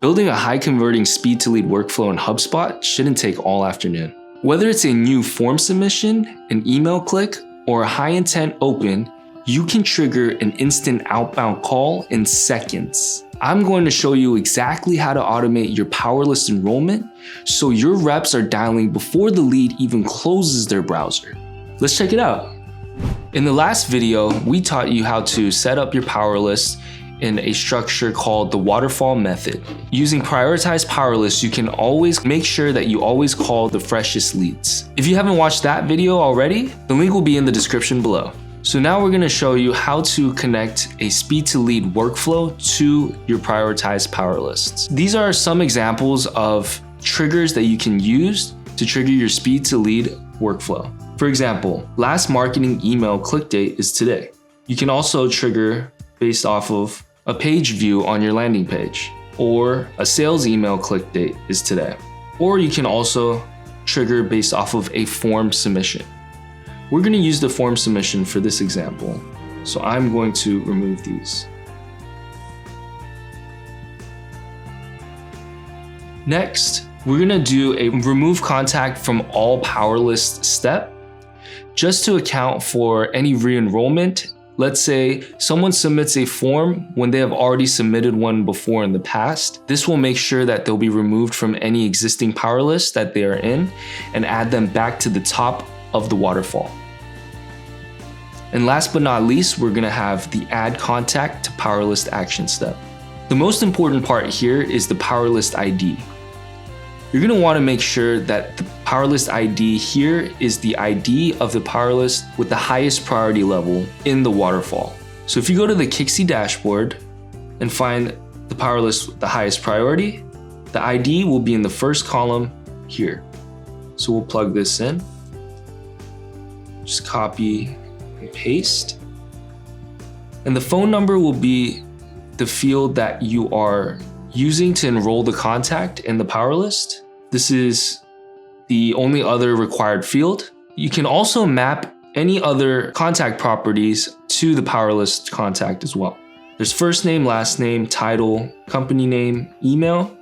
Building a high-converting speed-to-lead workflow in HubSpot shouldn't take all afternoon. Whether it's a new form submission, an email click, or a high-intent open, you can trigger an instant outbound call in seconds. I'm going to show you exactly how to automate your PowerList enrollment so your reps are dialing before the lead even closes their browser. Let's check it out. In the last video, we taught you how to set up your PowerList in a structure called the Waterfall Method. Using prioritized PowerLists, you can always make sure that you always call the freshest leads. If you haven't watched that video already, the link will be in the description below. So now we're gonna show you how to connect a speed to lead workflow to your prioritized PowerLists. These are some examples of triggers that you can use to trigger your speed to lead workflow. For example, last marketing email click date is today. You can also trigger based off of a page view on your landing page, or a sales email click date is today. Or you can also trigger based off of a form submission. We're gonna use the form submission for this example. So I'm going to remove these. Next, we're gonna do a remove contact from all PowerList step, just to account for any re-enrollment. Let's say someone submits a form when they have already submitted one before in the past. This will make sure that they'll be removed from any existing PowerList that they are in and add them back to the top of the waterfall. And last but not least, we're gonna have the add contact to PowerList action step. The most important part here is the PowerList ID. You're gonna wanna make sure that the PowerList ID here is the ID of the PowerList with the highest priority level in the waterfall. So if you go to the Kixie dashboard and find the PowerList with the highest priority, the ID will be in the first column here. So we'll plug this in, just copy and paste. And the phone number will be the field that you are using to enroll the contact in the PowerList. This is the only other required field. You can also map any other contact properties to the PowerList contact as well. There's first name, last name, title, company name, email.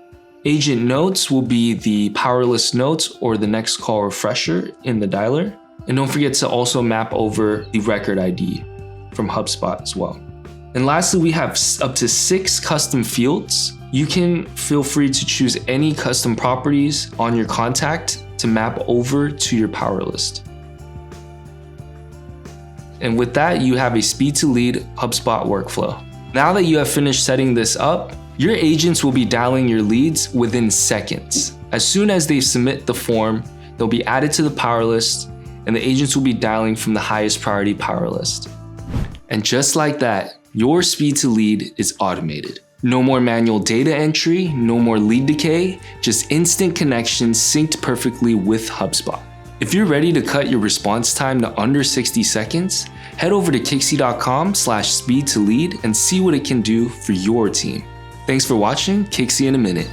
Agent notes will be the PowerList notes or the next call refresher in the dialer. And don't forget to also map over the record ID from HubSpot as well. And lastly, we have up to 6 custom fields. You can feel free to choose any custom properties on your contact to map over to your PowerList. And with that, you have a speed to lead HubSpot workflow. Now that you have finished setting this up, your agents will be dialing your leads within seconds. As soon as they submit the form, they'll be added to the PowerList and the agents will be dialing from the highest priority PowerList. And just like that, your speed to lead is automated. No more manual data entry, no more lead decay, just instant connections synced perfectly with HubSpot. If you're ready to cut your response time to under 60 seconds, head over to Kixie.com/speed to lead and see what it can do for your team. Thanks for watching Kixie in a Minute.